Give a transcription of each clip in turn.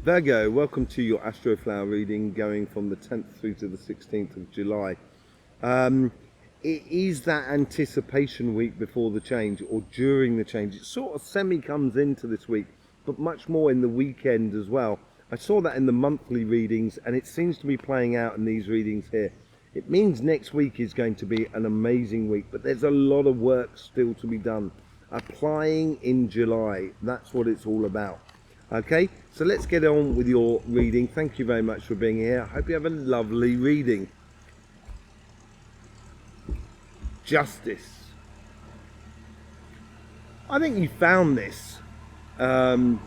Virgo, welcome to your Astroflower reading going from the 10th through to the 16th of July. It is that anticipation week before the change or during the change. It sort of comes into this week, but much more in the weekend as well. I saw that in the monthly readings and it seems to be playing out in these readings here. It means next week is going to be an amazing week, but there's a lot of work still to be done. Applying in July, that's what it's all about. Okay, so let's get on with your reading. Thank you very much for being here. I hope you have a lovely reading. Justice. I think you found this. I've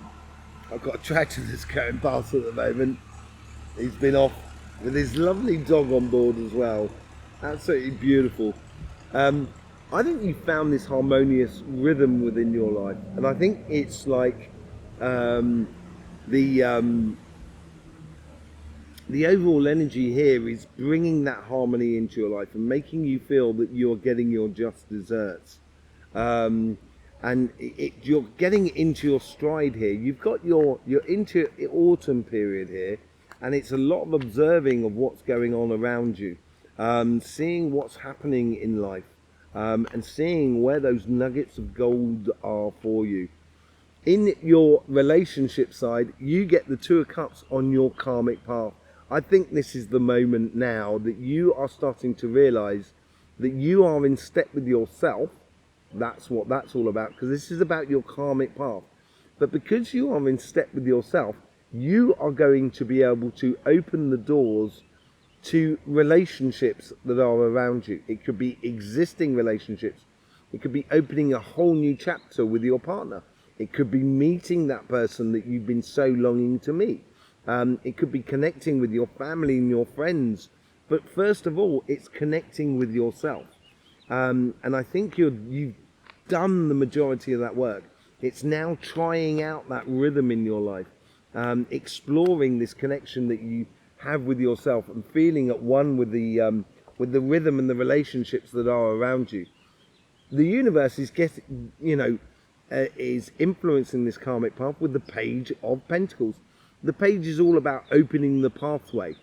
got a tractor that's going past at the moment. He's been off with his lovely dog on board as well. Absolutely beautiful. I think you found this harmonious rhythm within your life, and I think it's like the overall energy here is bringing that harmony into your life and making you feel that you're getting your just desserts, and you're getting into your stride here. You've got you're into autumn period here, and it's a lot of observing of what's going on around you, seeing what's happening in life, and seeing where those nuggets of gold are for you. In your relationship side, you get the Two of Cups on your karmic path. I think this is the moment now that you are starting to realize that you are in step with yourself. That's what that's all about, because this is about your karmic path. But because you are in step with yourself, you are going to be able to open the doors to relationships that are around you. It could be existing relationships. It could be opening a whole new chapter with your partner. It could be meeting that person that you've been so longing to meet. It could be connecting with your family and your friends. But first of all, it's connecting with yourself. And I think you've done the majority of that work. It's now trying out that rhythm in your life, exploring this connection that you have with yourself and feeling at one with the rhythm and the relationships that are around you. The universe is is influencing this karmic path with the Page of Pentacles. The Page is all about opening the pathway.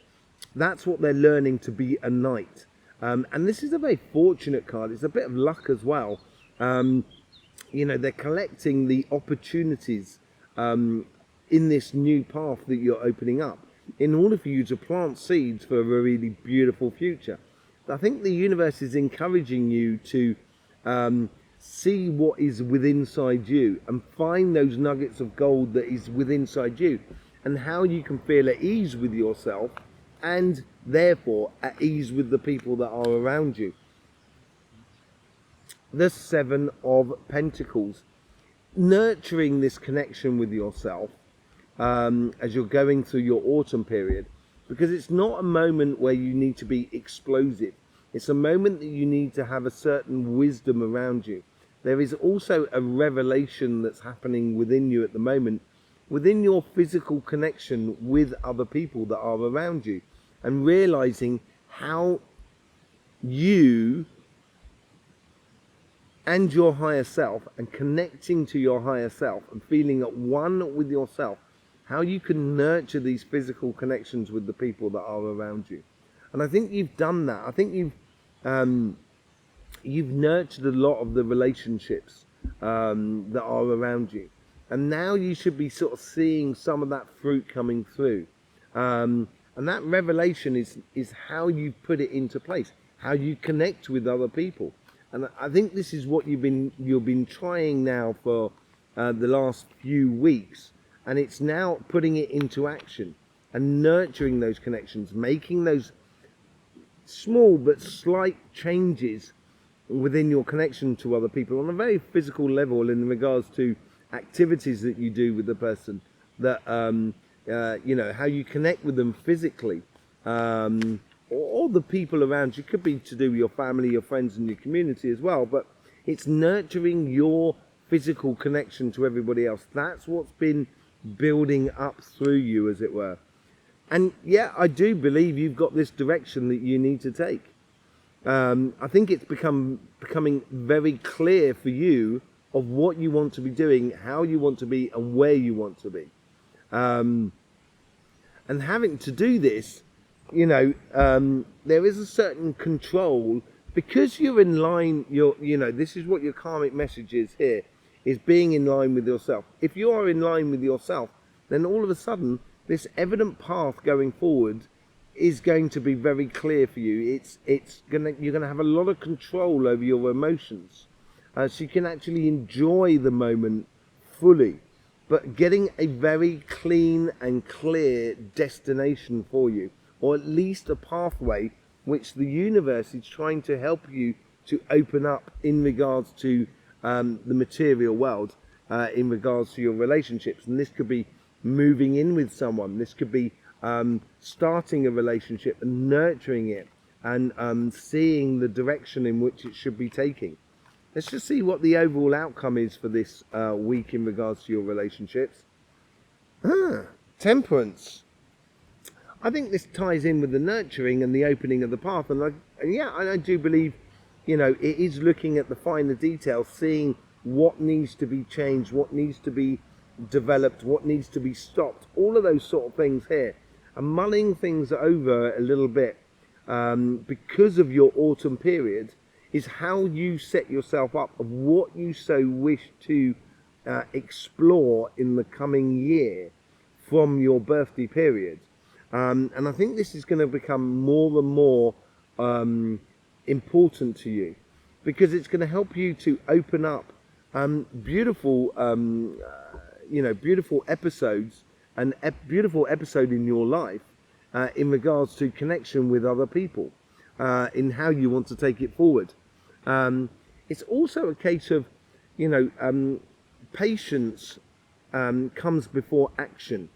That's what they're learning to be a knight. And this is a very fortunate card. It's a bit of luck as well. They're collecting the opportunities in this new path that you're opening up in order for you to plant seeds for a really beautiful future. I think the universe is encouraging you to see what is within inside you and find those nuggets of gold that is within inside you, and how you can feel at ease with yourself and therefore at ease with the people that are around you. The Seven of Pentacles. Nurturing this connection with yourself as you're going through your autumn period, because it's not a moment where you need to be explosive. It's a moment that you need to have a certain wisdom around you. There is also a revelation that's happening within you at the moment, within your physical connection with other people that are around you, and realizing how you and your higher self, and connecting to your higher self and feeling at one with yourself, how you can nurture these physical connections with the people that are around you. And I think you've done that. I think you've nurtured a lot of the relationships that are around you, and now you should be sort of seeing some of that fruit coming through, and that revelation is how you put it into place, how you connect with other people. And I think this is what you've been trying now for the last few weeks, and it's now putting it into action and nurturing those connections, making those small but slight changes within your connection to other people on a very physical level, in regards to activities that you do with the person, that how you connect with them physically, or the people around you. Could be to do with your family, your friends and your community as well, but it's nurturing your physical connection to everybody else. That's what's been building up through you, as it were. And yeah, I do believe you've got this direction that you need to take. I think it's becoming very clear for you of what you want to be doing, how you want to be, and where you want to be. And having to do this, there is a certain control, because you're in line. This is what your karmic message is here, is being in line with yourself. If you are in line with yourself, then all of a sudden this evident path going forward is going to be very clear for you. You're gonna have a lot of control over your emotions, so you can actually enjoy the moment fully, but getting a very clean and clear destination for you, or at least a pathway which the universe is trying to help you to open up in regards to the material world, in regards to your relationships. And this could be moving in with someone, this could be starting a relationship and nurturing it, and seeing the direction in which it should be taking. Let's just see what the overall outcome is for this week in regards to your relationships. Temperance. I think this ties in with the nurturing and the opening of the path. And I do believe, it is looking at the finer details, seeing what needs to be changed, what needs to be developed, what needs to be stopped, all of those sort of things here, and mulling things over a little bit, because of your autumn period, is how you set yourself up of what you so wish to explore in the coming year from your birthday period. And I think this is going to become more and more important to you, because it's going to help you to open up beautiful episodes, and beautiful episode in your life in regards to connection with other people, in how you want to take it forward. It's also a case of, patience comes before action.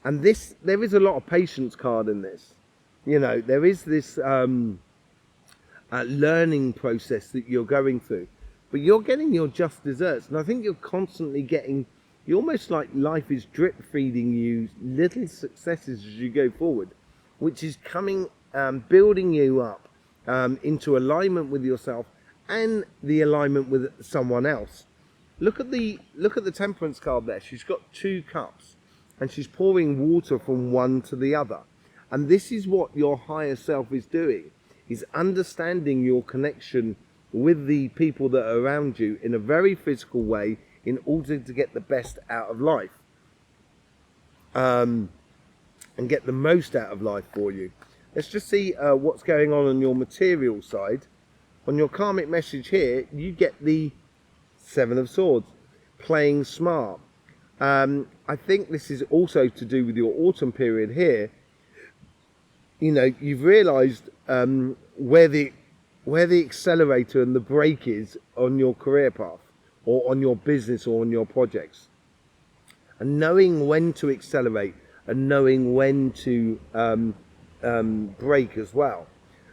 And there is a lot of patience card in this. There is this learning process that you're going through, but you're getting your just desserts. And I think you're constantly you're almost like life is drip feeding you little successes as you go forward, which is building you up into alignment with yourself and the alignment with someone else. Look at the temperance card there. She's got 2 cups, and she's pouring water from one to the other. And this is what your higher self is doing, is understanding your connection with the people that are around you in a very physical way, in order to get the best out of life, and get the most out of life for you. Let's just see what's going on your material side. On your karmic message here, you get the 7 of Swords, playing smart. I think this is also to do with your autumn period here. You've realised where the accelerator and the brake is on your career path, or on your business, or on your projects, and knowing when to accelerate and knowing when to brake as well,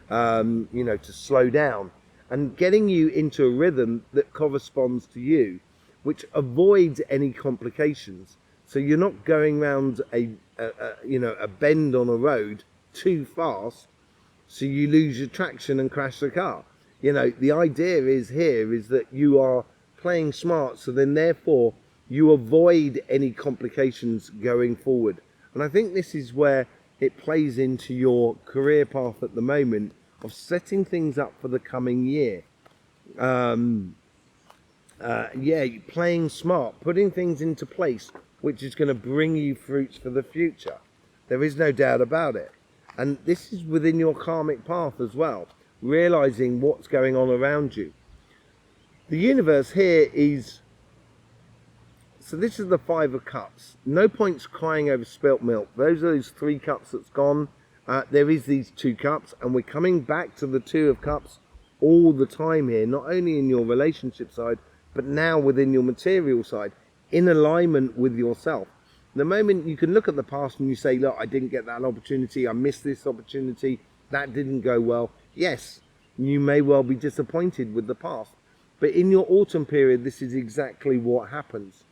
to slow down, and getting you into a rhythm that corresponds to you, which avoids any complications. So you're not going round a bend on a road too fast, so you lose your traction and crash the car. The idea is that you are playing smart, so then therefore you avoid any complications going forward. And I think this is where it plays into your career path at the moment, of setting things up for the coming year. Playing smart, putting things into place which is going to bring you fruits for the future. There is no doubt about it. And this is within your karmic path as well, realizing what's going on around you. The universe here is, so this is the 5 of Cups. No points crying over spilt milk. Those are those 3 cups that's gone. There is these 2 cups, and we're coming back to the 2 of Cups all the time here, not only in your relationship side, but now within your material side, in alignment with yourself. The moment you can look at the past and you say, look, I didn't get that opportunity, I missed this opportunity, that didn't go well. Yes, you may well be disappointed with the past, but in your autumn period, this is exactly what happens.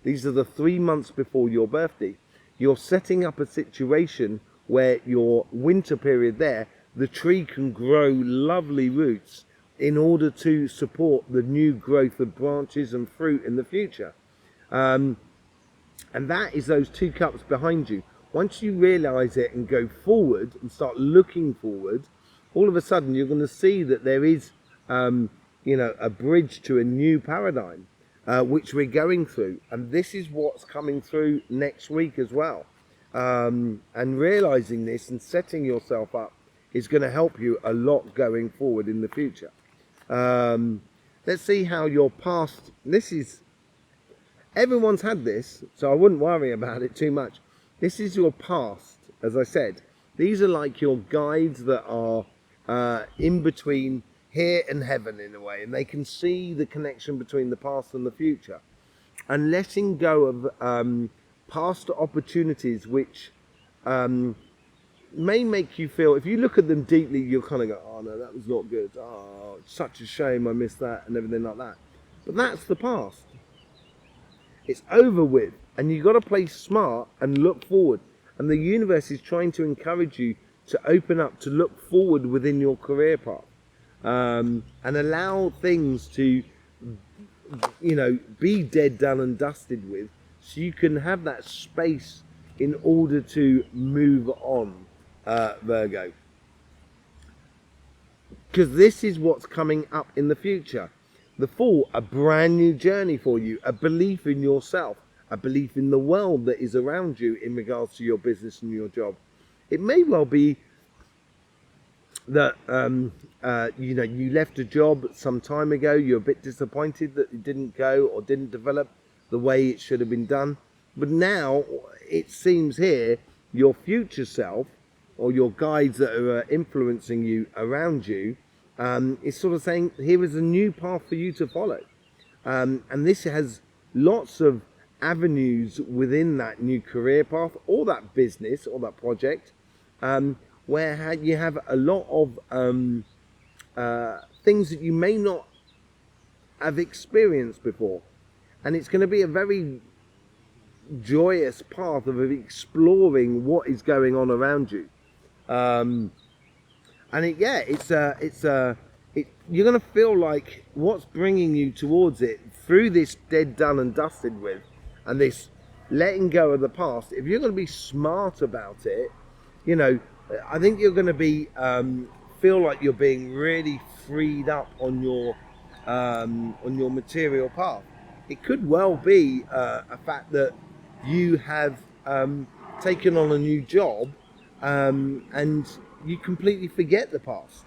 These are the 3 months before your birthday. You're setting up a situation where your winter period there, the tree can grow lovely roots in order to support the new growth of branches and fruit in the future. And that is those 2 cups behind you. once you realize it and go forward and start looking forward, all of a sudden you're going to see that there is, a bridge to a new paradigm, which we're going through. And this is what's coming through next week as well. And realizing this and setting yourself up is going to help you a lot going forward in the future. Let's see how your past, everyone's had this, so I wouldn't worry about it too much. This is your past, as I said. These are like your guides that are in between here and heaven in a way, and they can see the connection between the past and the future. And letting go of past opportunities which may make you feel, if you look at them deeply, you'll kind of go, oh no, that was not good. Oh, it's such a shame I missed that and everything like that. But that's the past. It's over with, and you've got to play smart and look forward. And the universe is trying to encourage you to open up, to look forward within your career path, and allow things to, be dead, done and dusted with, so you can have that space in order to move on, Virgo. Because this is what's coming up in the future. The Fool, a brand new journey for you, a belief in yourself, a belief in the world that is around you in regards to your business and your job. It may well be that you left a job some time ago, you're a bit disappointed that it didn't go or didn't develop the way it should have been done. But now it seems here your future self, or your guides that are influencing you around you, is sort of saying, here is a new path for you to follow. And this has lots of avenues within that new career path, or that business, or that project, where you have a lot of things that you may not have experienced before. And it's going to be a very joyous path of exploring what is going on around you. You're going to feel like what's bringing you towards it through this dead, done and dusted with, and this letting go of the past. If you're going to be smart about it, I think you're going to be feel like you're being really freed up on your material path. It could well be a fact that you have taken on a new job, and you completely forget the past.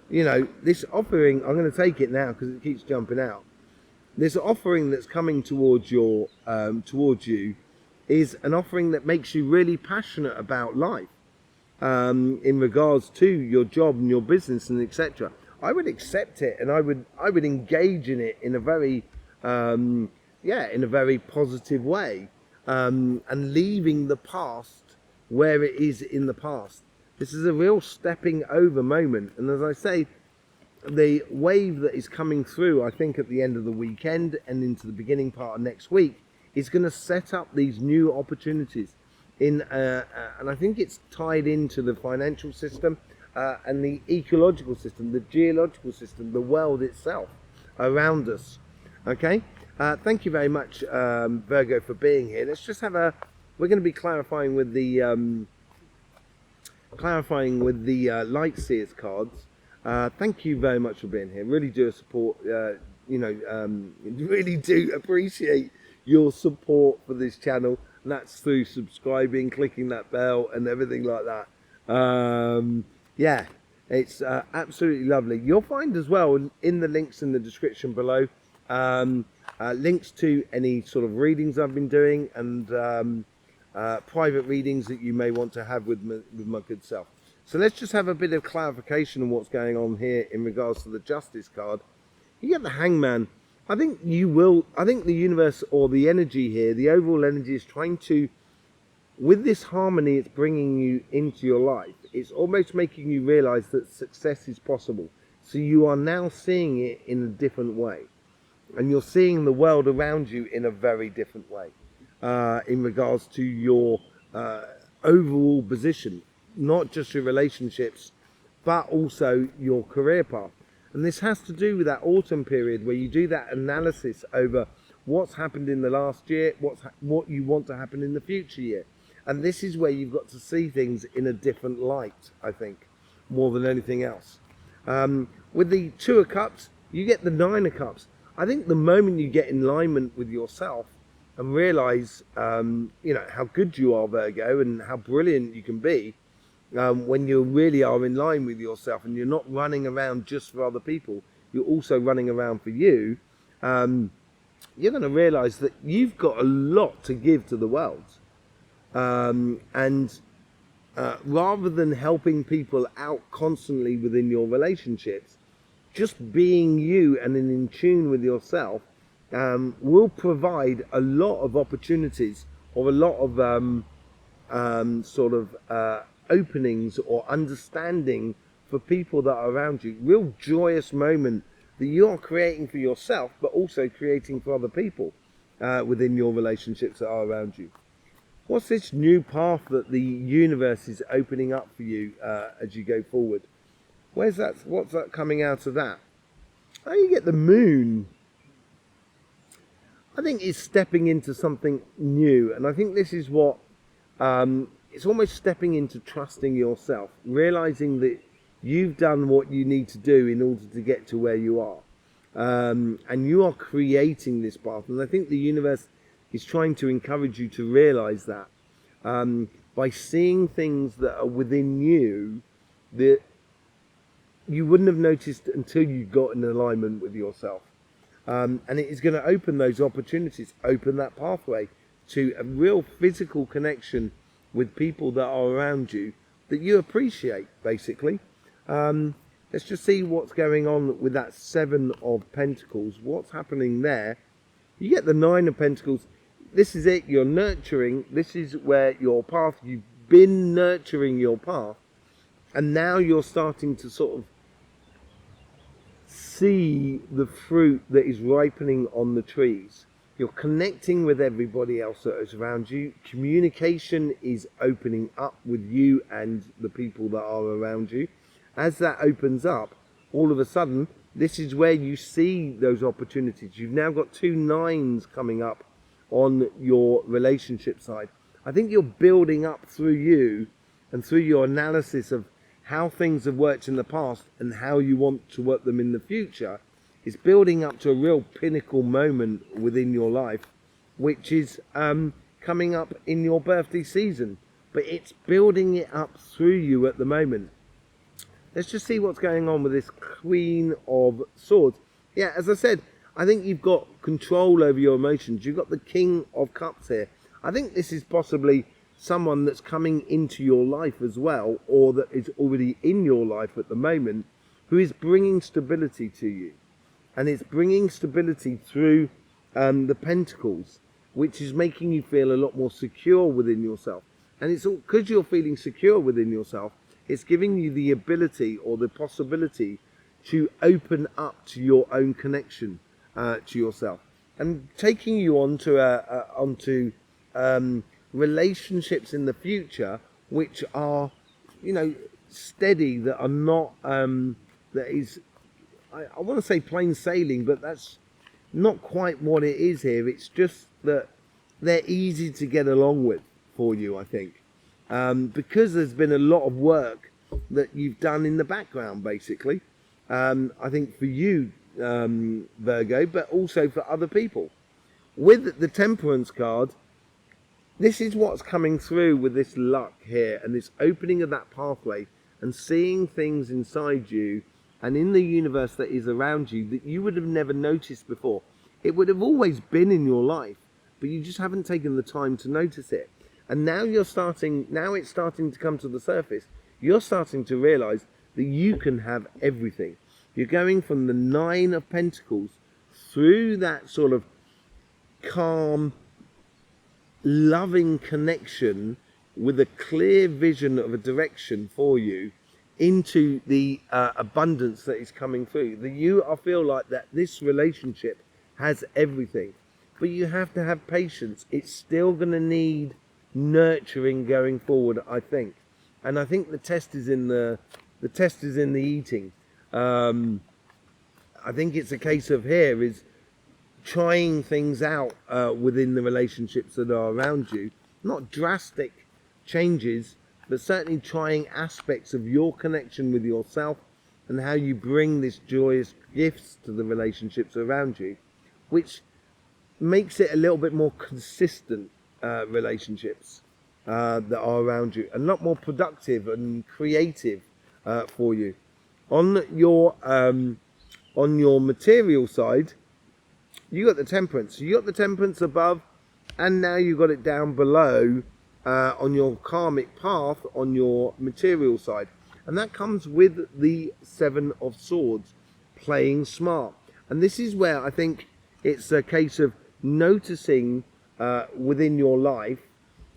This offering, I'm going to take it now because it keeps jumping out. This offering that's coming towards you is an offering that makes you really passionate about life, in regards to your job and your business and etc. I would accept it, and I would engage in it in a very positive way, and leaving the past where it is in the past. This is a real stepping over moment, and as I say, the wave that is coming through, I think at the end of the weekend and into the beginning part of next week, is going to set up these new opportunities and I think it's tied into the financial system, and the ecological system, the geological system, the world itself around us. Okay, thank you very much, Virgo, for being here. Let's just have we're going to be clarifying with the Light Seers cards. Thank you very much for being here. Really do support, really do appreciate your support for this channel, and that's through subscribing, clicking that bell and everything like that. It's absolutely lovely. You'll find as well in the links in the description below, links to any sort of readings I've been doing, and private readings that you may want to have with my good self. So let's just have a bit of clarification on what's going on here in regards to the Justice card. You get the Hangman. I think the universe, or the energy here, the overall energy, is trying to, with this harmony it's bringing you into your life, it's almost making you realize that success is possible. So you are now seeing it in a different way, and you're seeing the world around you in a very different way, in regards to your overall position, not just your relationships, but also your career path. And this has to do with that autumn period where you do that analysis over what's happened in the last year, what you want to happen in the future year. And this is where you've got to see things in a different light, I think, more than anything else. With the Two of Cups, you get the Nine of Cups. I think the moment you get in alignment with yourself and realize, how good you are, Virgo, and how brilliant you can be, when you really are in line with yourself and you're not running around just for other people, you're also running around for you, you're going to realize that you've got a lot to give to the world. And rather than helping people out constantly within your relationships, just being you and in tune with yourself will provide a lot of opportunities, or a lot of openings or understanding for people that are around you. Real joyous moment that you're creating for yourself, but also creating for other people within your relationships that are around you. What's this new path that the universe is opening up for you as you go forward? What's that coming out of that? Oh, you get the Moon. I think it's stepping into something new, and I think this is what it's almost stepping into trusting yourself, realizing that you've done what you need to do in order to get to where you are, and you are creating this path. And I think the universe is trying to encourage you to realize that by seeing things that are within you that you wouldn't have noticed until you got in alignment with yourself. And it is going to open those opportunities, open that pathway to a real physical connection with people that are around you that you appreciate, basically. Let's just see what's going on with that Seven of Pentacles. What's happening there? You get the Nine of Pentacles. This is it. You're nurturing. This is where your path, you've been nurturing your path, and now you're starting to sort of see the fruit that is ripening on the trees. You're connecting with everybody else that is around you. Communication is opening up with you and the people that are around you. As that opens up, all of a sudden, this is where you see those opportunities. You've now got two nines coming up on your relationship side. I think you're building up through you and through your analysis of how things have worked in the past and how you want to work them in the future. It's building up to a real pinnacle moment within your life, which is coming up in your birthday season. But it's building it up through you at the moment. Let's just see what's going on with this Queen of Swords. Yeah, as I said, I think you've got control over your emotions. You've got the King of Cups here. I think this is possibly someone that's coming into your life as well, or that is already in your life at the moment, who is bringing stability to you. And it's bringing stability through the Pentacles, which is making you feel a lot more secure within yourself. And it's all because you're feeling secure within yourself, it's giving you the ability or the possibility to open up to your own connection to yourself, and taking you onto relationships in the future which are, steady, that are not that is, I want to say plain sailing, but that's not quite what it is here. It's just that they're easy to get along with for you, I think, because there's been a lot of work that you've done in the background, basically. I think for you, Virgo, but also for other people. With the Temperance card, this is what's coming through with this luck here, and this opening of that pathway, and seeing things inside you and in the universe that is around you that you would have never noticed before. It would have always been in your life, but you just haven't taken the time to notice it. And now it's starting to come to the surface. You're starting to realize that you can have everything. You're going from the Nine of Pentacles through that sort of calm, loving connection with a clear vision of a direction for you, into the abundance that is coming through. That you feel like that this relationship has everything, but you have to have patience. It's still going to need nurturing going forward, I think. And I think the test is in the eating. I think it's a case of here is trying things out within the relationships that are around you. Not drastic changes, but certainly trying aspects of your connection with yourself and how you bring this joyous gifts to the relationships around you, which makes it a little bit more consistent relationships that are around you, and a lot more productive and creative for you. On your material side, you got the temperance. You got the temperance above, and now you got it down below on your karmic path on your material side, and that comes with the Seven of Swords, playing smart. And this is where I think it's a case of noticing within your life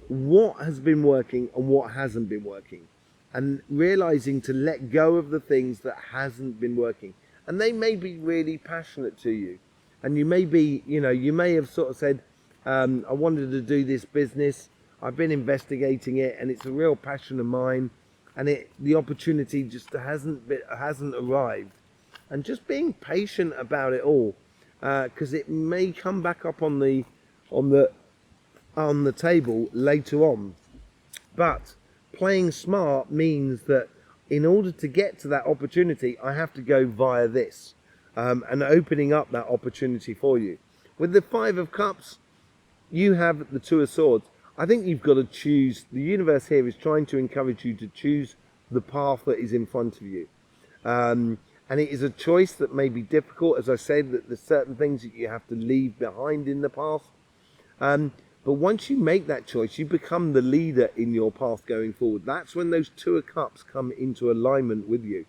what has been working and what hasn't been working, and realizing to let go of the things that hasn't been working. And they may be really passionate to you, and you may be, you may have sort of said, I wanted to do this business, I've been investigating it, and it's a real passion of mine, and the opportunity just hasn't arrived. And just being patient about it all, because it may come back up on the table later on. But playing smart means that in order to get to that opportunity, I have to go via this, and opening up that opportunity for you. With the Five of Cups, you have the Two of Swords. I think you've got to choose. The universe here is trying to encourage you to choose the path that is in front of you. And it is a choice that may be difficult. As I said, that there's certain things that you have to leave behind in the past. But once you make that choice, you become the leader in your path going forward. That's when those Two of Cups come into alignment with you,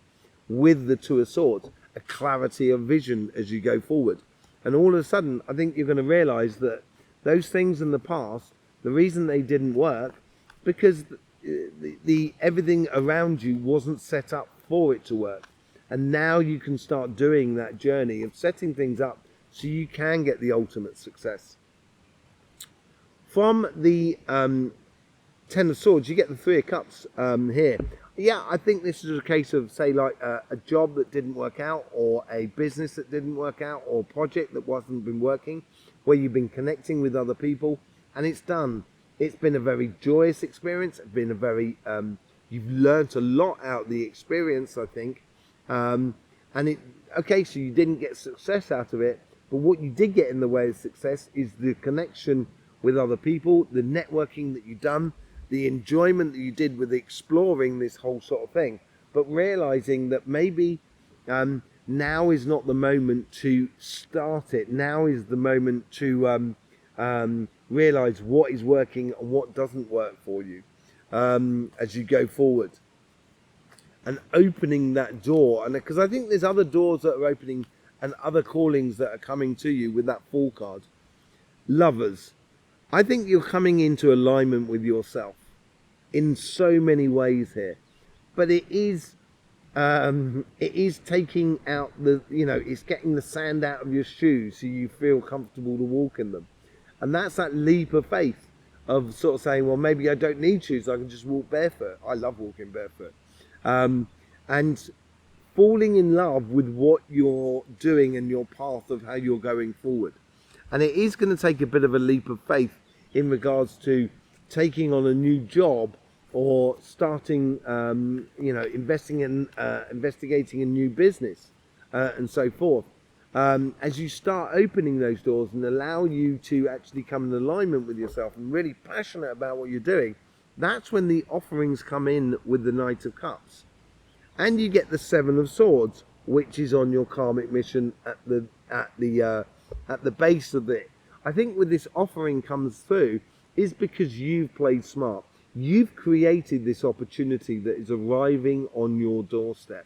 with the Two of Swords, a clarity of vision as you go forward. And all of a sudden, I think you're going to realize that those things in the past, the reason they didn't work, because the everything around you wasn't set up for it to work. And now you can start doing that journey of setting things up so you can get the ultimate success. From the Ten of Swords, you get the Three of Cups here. Yeah, I think this is a case of, say, like a job that didn't work out, or a business that didn't work out, or a project that wasn't been working, where you've been connecting with other people, and it's done. It's been a very joyous experience. It's been a very, you've learned a lot out of the experience, I think. And okay, so you didn't get success out of it, but what you did get in the way of success is the connection with other people, the networking that you've done, the enjoyment that you did with exploring this whole sort of thing, but realizing that maybe now is not the moment to start it. Now is the moment to realize what is working and what doesn't work for you as you go forward, and opening that door. And because I think there's other doors that are opening and other callings that are coming to you with that Fool card. Lovers, I think you're coming into alignment with yourself in so many ways here, but it is taking out the, it's getting the sand out of your shoes so you feel comfortable to walk in them. And that's that leap of faith of sort of saying, well, maybe I don't need shoes, I can just walk barefoot. I love walking barefoot. And falling in love with what you're doing and your path of how you're going forward. And it is going to take a bit of a leap of faith in regards to taking on a new job, or starting, investigating a new business, and so forth. As you start opening those doors and allow you to actually come in alignment with yourself and really passionate about what you're doing, that's when the offerings come in with the Knight of Cups. And you get the Seven of Swords, which is on your karmic mission at the base of it. I think with this offering comes through is because you've played smart. You've created this opportunity that is arriving on your doorstep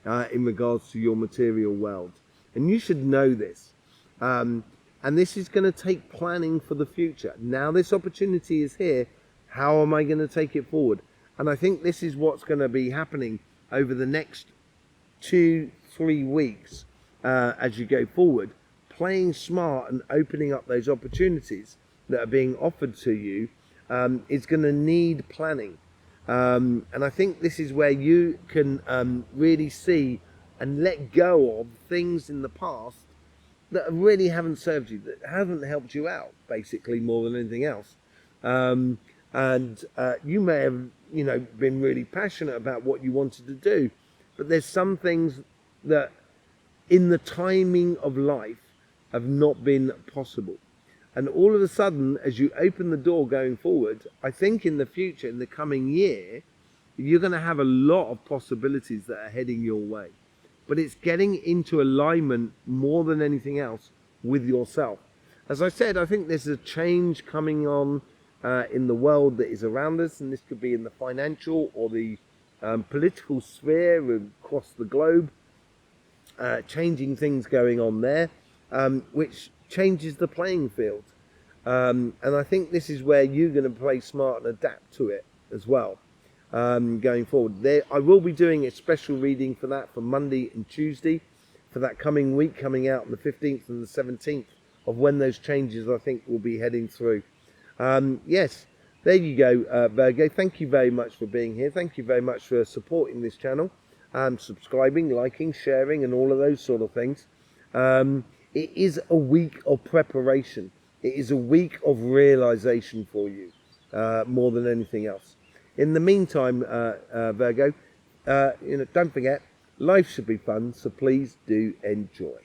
in regards to your material world. And you should know this. And this is going to take planning for the future. Now this opportunity is here. How am I going to take it forward? And I think this is what's going to be happening over the next 2-3 weeks as you go forward. Playing smart and opening up those opportunities that are being offered to you is going to need planning. And I think this is where you can really see and let go of things in the past that really haven't served you, that haven't helped you out, basically, more than anything else. And you may have, you know, been really passionate about what you wanted to do, but there's some things that in the timing of life have not been possible. And all of a sudden, as you open the door going forward, I think in the future, in the coming year, you're going to have a lot of possibilities that are heading your way. But it's getting into alignment more than anything else with yourself. As I said, I think there's a change coming on in the world that is around us, and this could be in the financial or the political sphere across the globe, changing things going on there, which changes the playing field. And I think this is where you're going to play smart and adapt to it as well. Going forward, I will be doing a special reading for that for Monday and Tuesday for that coming week, coming out on the 15th and the 17th of when those changes I think will be heading through. Yes, there you go, Virgo. Thank you very much for being here. Thank you very much for supporting this channel, subscribing, liking, sharing, and all of those sort of things. It is a week of preparation. It is a week of realization for you, more than anything else. In the meantime, Virgo, don't forget, life should be fun, so please do enjoy.